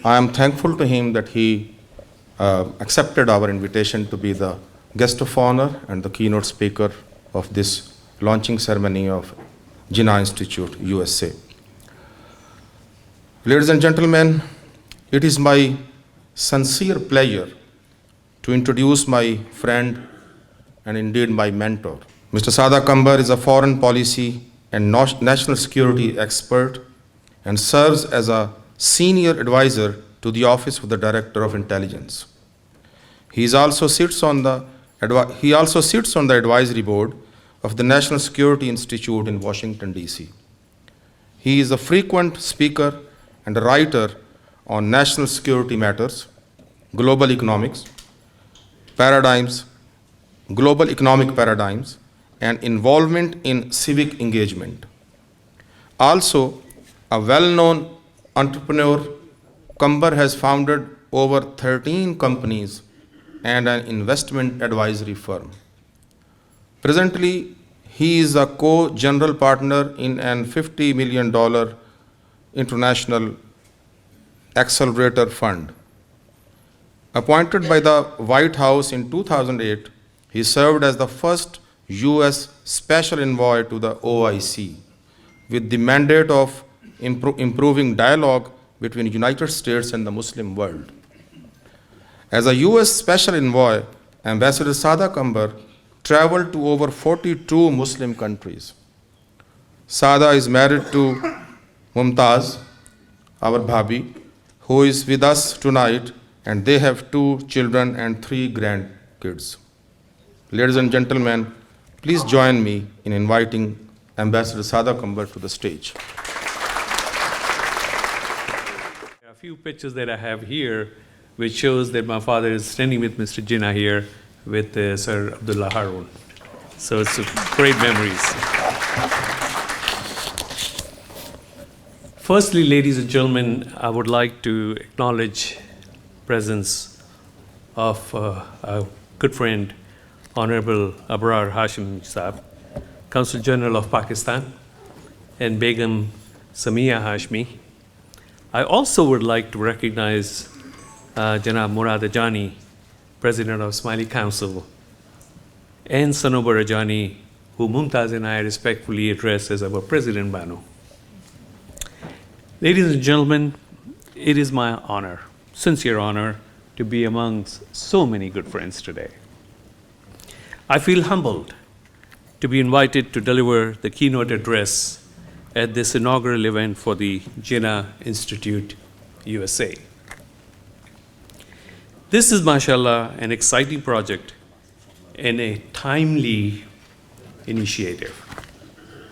I am thankful to him that he accepted our invitation to be the guest of honor and the keynote speaker of this launching ceremony of Jinnah Institute, USA. Ladies and gentlemen, it is my sincere pleasure to introduce my friend and indeed my mentor. Mr. Sada Cumber is a foreign policy and national security expert and serves as a senior advisor to the Office of the Director of Intelligence. He also sits on the advisory board of the National Security Institute in Washington, D.C. He is a frequent speaker and a writer on national security matters, global economic paradigms, and involvement in civic engagement. Also, a well-known entrepreneur, Cumber has founded over 13 companies and an investment advisory firm. Presently, he is a co-general partner in an $50 million international accelerator fund. Appointed by the White House in 2008, he served as the first U.S. Special Envoy to the OIC, with the mandate of improving dialogue between the United States and the Muslim world. As a U.S. Special Envoy, Ambassador Sada Cumber traveled to over 42 Muslim countries. Sada is married to Mumtaz, our Bhabi, who is with us tonight, and they have 2 children and 3 grandkids. Ladies and gentlemen, please join me in inviting Ambassador Sada Cumber to the stage. A few pictures that I have here, which shows that my father is standing with Mr. Jinnah here with Sir Abdullah Harun. So it's great memories. Firstly, ladies and gentlemen, I would like to acknowledge presence of a good friend, Honorable Abrar Hashim Saab, Consul General of Pakistan, and Begum Samia Hashmi. I also would like to recognize Janab Murad Ajani, President of Smiley Council, and Sanobar Ajani, who Mumtaz and I respectfully address as our President Banu. Ladies and gentlemen, it is my honor, sincere honor, to be amongst so many good friends today. I feel humbled to be invited to deliver the keynote address at this inaugural event for the Jinnah Institute, USA. This is, mashallah, an exciting project and a timely initiative.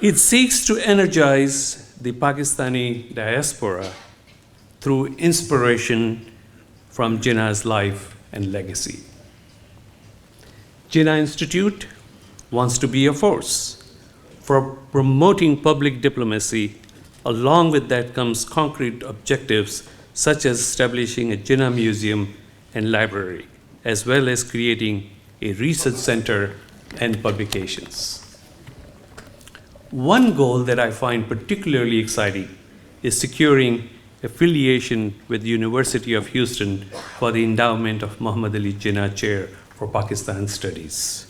It seeks to energize the Pakistani diaspora through inspiration from Jinnah's life and legacy. Jinnah Institute wants to be a force for promoting public diplomacy. Along with that comes concrete objectives such as establishing a Jinnah museum and library, as well as creating a research center and publications. One goal that I find particularly exciting is securing affiliation with the University of Houston for the endowment of Muhammad Ali Jinnah Chair for Pakistan Studies.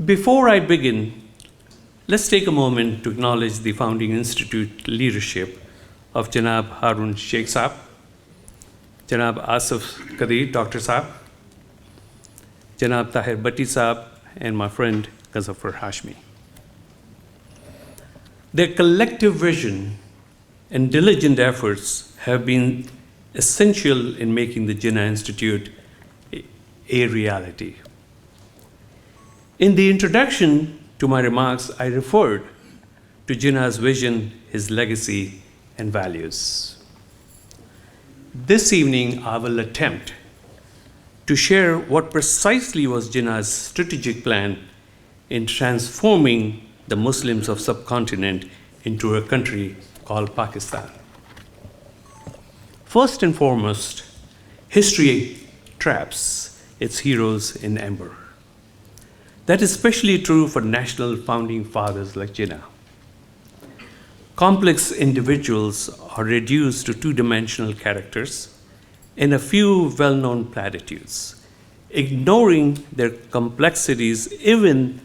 Before I begin, let's take a moment to acknowledge the founding institute leadership of Janab Harun Sheikh Saab, Janab Asif Qadir, Dr. Saab, Janab Tahir Bhatti Saab, and my friend Ghazzafar Hashmi. Their collective vision and diligent efforts have been essential in making the Jinnah Institute a reality. In the introduction to my remarks, I referred to Jinnah's vision, his legacy, and values. This evening, I will attempt to share what precisely was Jinnah's strategic plan in transforming the Muslims of subcontinent into a country called Pakistan. First and foremost, history traps its heroes in amber. That is especially true for national founding fathers like Jinnah. Complex individuals are reduced to two-dimensional characters and a few well-known platitudes, ignoring their complexities, even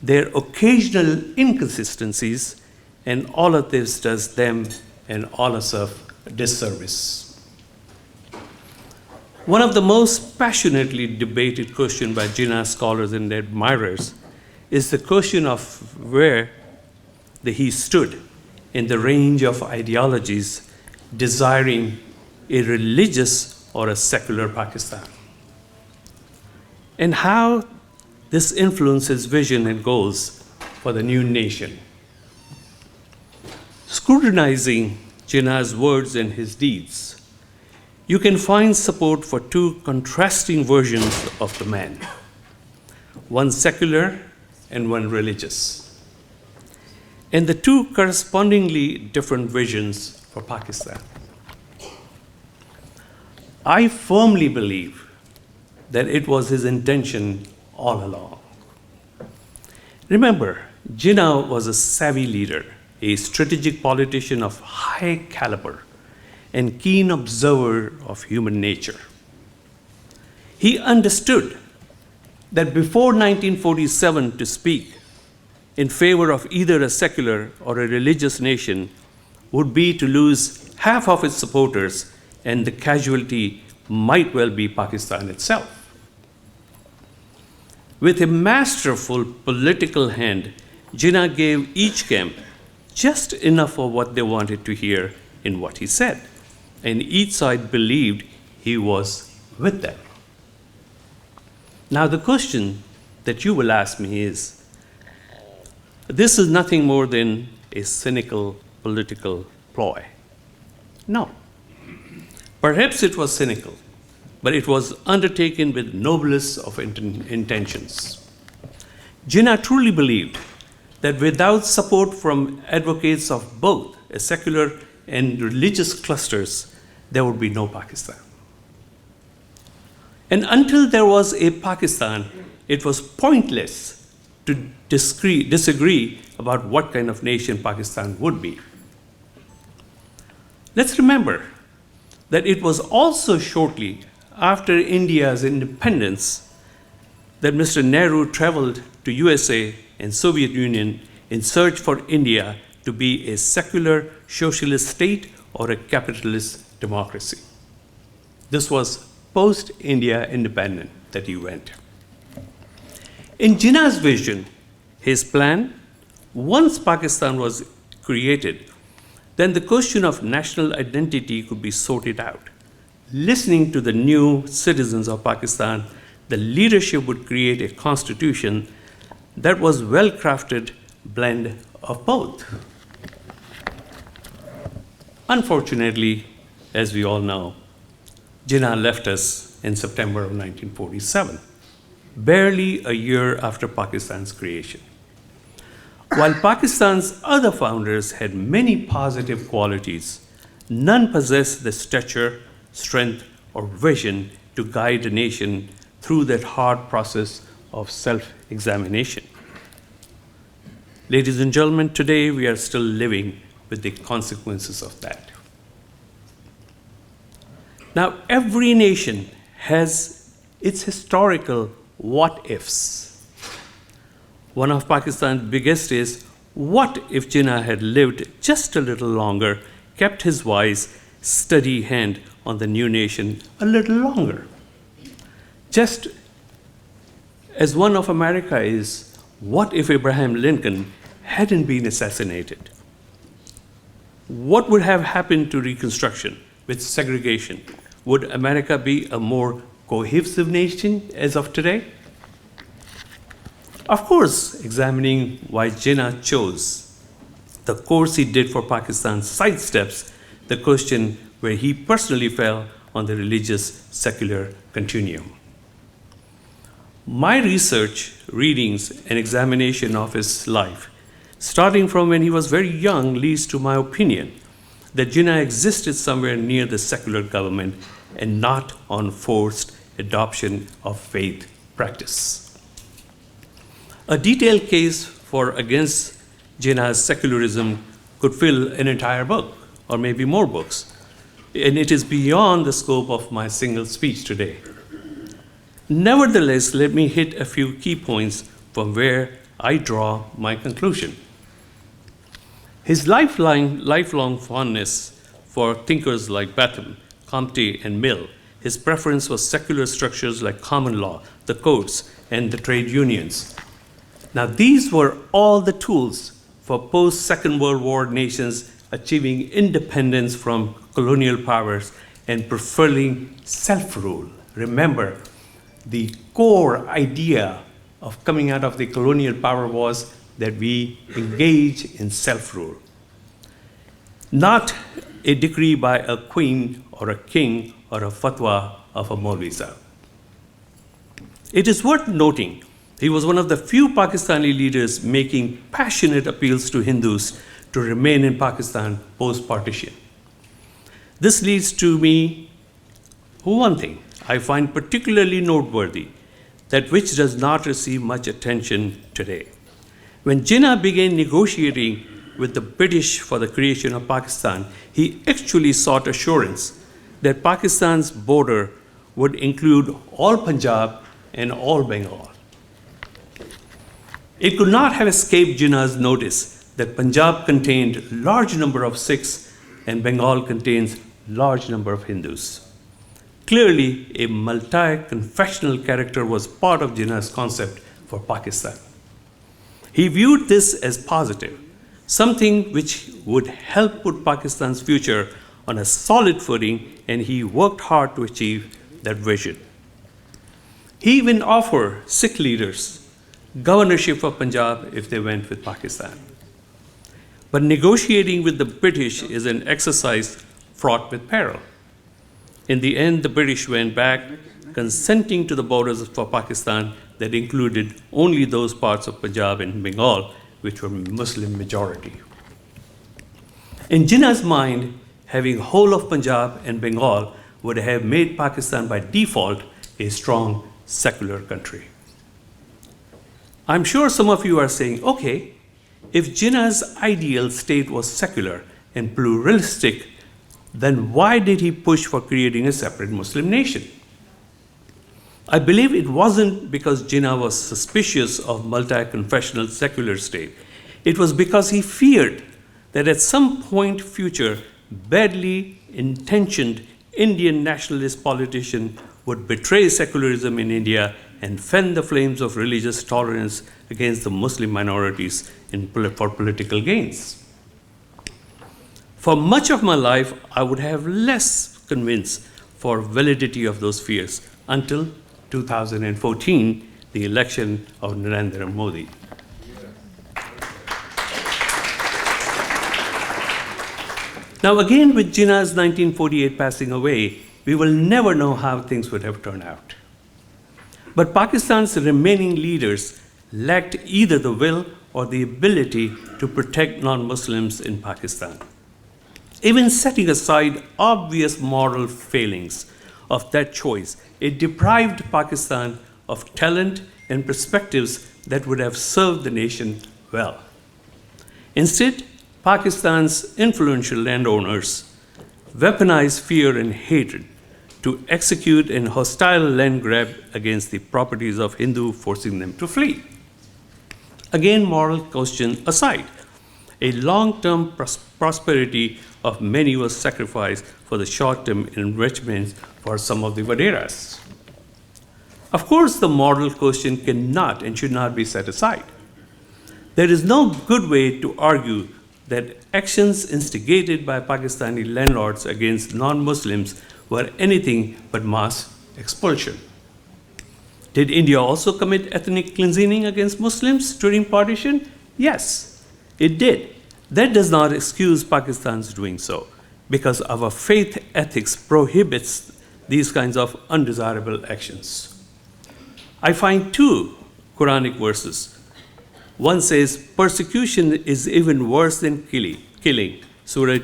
their occasional inconsistencies, and all of this does them and all of us a disservice. One of the most passionately debated questions by Jinnah scholars and admirers is the question of where he stood in the range of ideologies desiring a religious or a secular Pakistan, and how this influences vision and goals for the new nation. Scrutinizing Jinnah's words and his deeds, you can find support for two contrasting versions of the man, one secular and one religious, and the two correspondingly different visions for Pakistan. I firmly believe that it was his intention all along. Remember, Jinnah was a savvy leader, a strategic politician of high caliber, and keen observer of human nature. He understood that before 1947 to speak in favor of either a secular or a religious nation would be to lose half of its supporters, and the casualty might well be Pakistan itself. With a masterful political hand, Jinnah gave each camp just enough of what they wanted to hear in what he said, and each side believed he was with them. Now, the question that you will ask me is, this is nothing more than a cynical political ploy. No. Perhaps it was cynical, but it was undertaken with noblest of intentions. Jinnah truly believed that without support from advocates of both a secular and religious clusters, there would be no Pakistan. And until there was a Pakistan, it was pointless to disagree about what kind of nation Pakistan would be. Let's remember that it was also shortly after India's independence that Mr. Nehru traveled to USA and Soviet Union in search for India to be a secular socialist state or a capitalist democracy. This was post-India independence that he went. In Jinnah's vision, his plan, once Pakistan was created, then the question of national identity could be sorted out. Listening to the new citizens of Pakistan, the leadership would create a constitution that was well-crafted blend of both. Unfortunately, as we all know, Jinnah left us in September of 1947, barely a year after Pakistan's creation. While Pakistan's other founders had many positive qualities, none possessed the stature, strength, or vision to guide a nation through that hard process of self-examination. Ladies and gentlemen, today we are still living with the consequences of that. Now, every nation has its historical what-ifs. One of Pakistan's biggest is, what if Jinnah had lived just a little longer, kept his wise, steady hand on the new nation a little longer? Just as one of America is, what if Abraham Lincoln hadn't been assassinated? What would have happened to Reconstruction with segregation? Would America be a more cohesive nation as of today? Of course, examining why Jinnah chose the course he did for Pakistan sidesteps the question where he personally fell on the religious secular continuum. My research, readings, and examination of his life, starting from when he was very young, leads to my opinion that Jinnah existed somewhere near the secular government and not on forced adoption of faith practice. A detailed case for against Jinnah's secularism could fill an entire book, or maybe more books. And it is beyond the scope of my single speech today. Nevertheless, let me hit a few key points from where I draw my conclusion. His lifelong fondness for thinkers like Bentham, Comte, and Mill, his preference for secular structures like common law, the courts, and the trade unions. Now, these were all the tools for post-Second World War nations achieving independence from colonial powers and preferring self-rule. Remember, the core idea of coming out of the colonial power was that we engage in self-rule. Not a decree by a queen or a king or a fatwa of a Maulvi Sahib. It is worth noting he was one of the few Pakistani leaders making passionate appeals to Hindus to remain in Pakistan post-partition. This leads to me one thing I find particularly noteworthy, that which does not receive much attention today. When Jinnah began negotiating with the British for the creation of Pakistan, he actually sought assurance that Pakistan's border would include all Punjab and all Bengal. It could not have escaped Jinnah's notice that Punjab contained large number of Sikhs and Bengal contains large number of Hindus. Clearly, a multi-confessional character was part of Jinnah's concept for Pakistan. He viewed this as positive, something which would help put Pakistan's future on a solid footing, and he worked hard to achieve that vision. He even offered Sikh leaders governorship of Punjab if they went with Pakistan. But negotiating with the British is an exercise fraught with peril. In the end, the British went back, consenting to the borders for Pakistan that included only those parts of Punjab and Bengal which were Muslim majority. In Jinnah's mind, having whole of Punjab and Bengal would have made Pakistan by default a strong secular country. I'm sure some of you are saying, okay, if Jinnah's ideal state was secular and pluralistic, then why did he push for creating a separate Muslim nation? I believe it wasn't because Jinnah was suspicious of multi-confessional secular state. It was because he feared that at some point future, badly intentioned Indian nationalist politician would betray secularism in India and fan the flames of religious tolerance against the Muslim minorities for political gains. For much of my life, I would have less convinced for validity of those fears until 2014, the election of Narendra Modi. Now again, with Jinnah's 1948 passing away, we will never know how things would have turned out. But Pakistan's remaining leaders lacked either the will or the ability to protect non-Muslims in Pakistan. Even setting aside obvious moral failings of that choice, it deprived Pakistan of talent and perspectives that would have served the nation well. Instead, Pakistan's influential landowners weaponized fear and hatred to execute a hostile land grab against the properties of Hindu, forcing them to flee. Again, moral question aside, a long-term prosperity of many was sacrificed for the short-term enrichments for some of the Vaderas. Of course, the moral question cannot and should not be set aside. There is no good way to argue that actions instigated by Pakistani landlords against non-Muslims were anything but mass expulsion. Did India also commit ethnic cleansing against Muslims during partition? Yes, it did. That does not excuse Pakistan's doing so, because our faith ethics prohibits these kinds of undesirable actions. I find two Quranic verses. One says, persecution is even worse than killing, Surah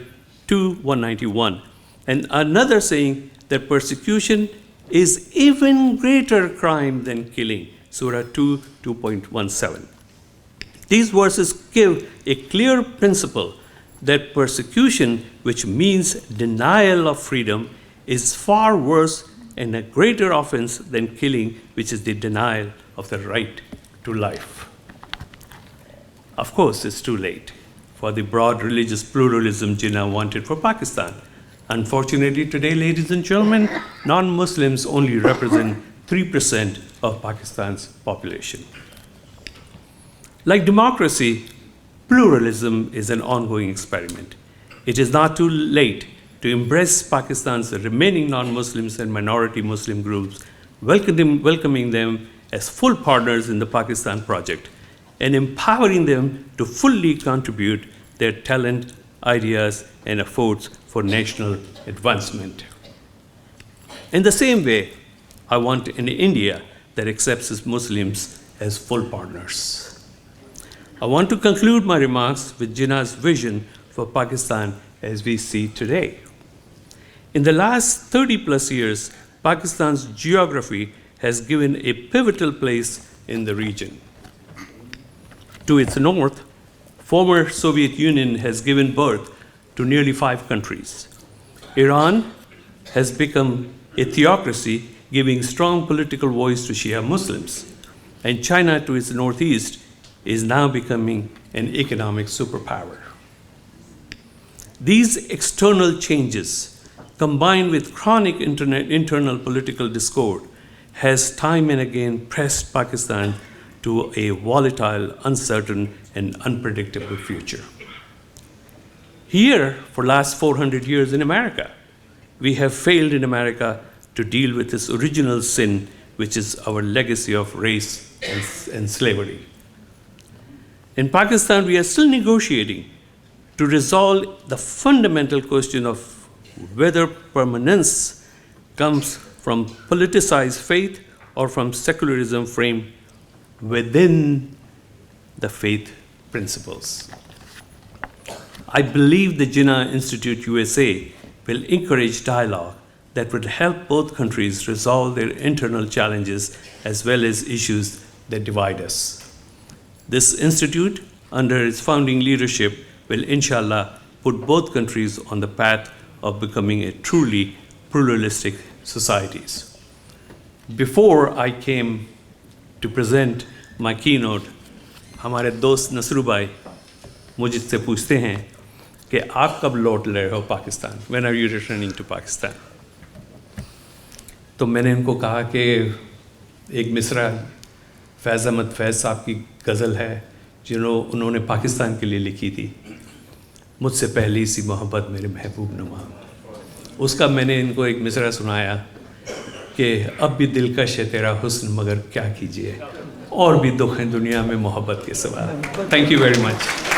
2:191. And another saying that persecution is even greater crime than killing, Surah 2:2.17. These verses give a clear principle that persecution, which means denial of freedom, is far worse and a greater offense than killing, which is the denial of the right to life. Of course, it's too late for the broad religious pluralism Jinnah wanted for Pakistan. Unfortunately, today, ladies and gentlemen, non-Muslims only represent 3% of Pakistan's population. Like democracy, pluralism is an ongoing experiment. It is not too late to embrace Pakistan's remaining non-Muslims and minority Muslim groups, welcoming them as full partners in the Pakistan project, and empowering them to fully contribute their talent, ideas, and efforts for national advancement. In the same way, I want an India that accepts its Muslims as full partners. I want to conclude my remarks with Jinnah's vision for Pakistan as we see today. In the last 30+ years, Pakistan's geography has given a pivotal place in the region. To its north, former Soviet Union has given birth to nearly 5 countries. Iran has become a theocracy, giving strong political voice to Shia Muslims. And China, to its northeast, is now becoming an economic superpower. These external changes, combined with chronic internal political discord, has time and again pressed Pakistan to a volatile, uncertain, and unpredictable future. Here, for last 400 years in America, we have failed in America to deal with this original sin, which is our legacy of race and slavery. In Pakistan, we are still negotiating to resolve the fundamental question of whether permanence comes from politicized faith or from secularism framed within the faith principles. I believe the Jinnah Institute USA will encourage dialogue that will help both countries resolve their internal challenges as well as issues that divide us. This institute, under its founding leadership, will inshallah put both countries on the path of becoming a truly pluralistic societies. Before I came to present my keynote, हमारे दोस्त नसरू भाई मुझसे पूछते हैं कि आप कब लौट रहे हो Pakistan? When are you returning to Pakistan? तो मैंने उनको कहा कि एक मिसरा फैज़ अहमद फैज़ साहब की गज़ल है उन्होंने पाकिस्तान के लिए लिखी थी, मुझसे पहली सी मोहब्बत मेरे महबूब नुमा। उसका मैंने इनको एक मिसरा सुनाया कि अब भी दिलकश है तेरा हुस्न मगर क्या कीजिए, और भी दुख हैं दुनिया में मोहब्बत के सिवा। Thank you very much.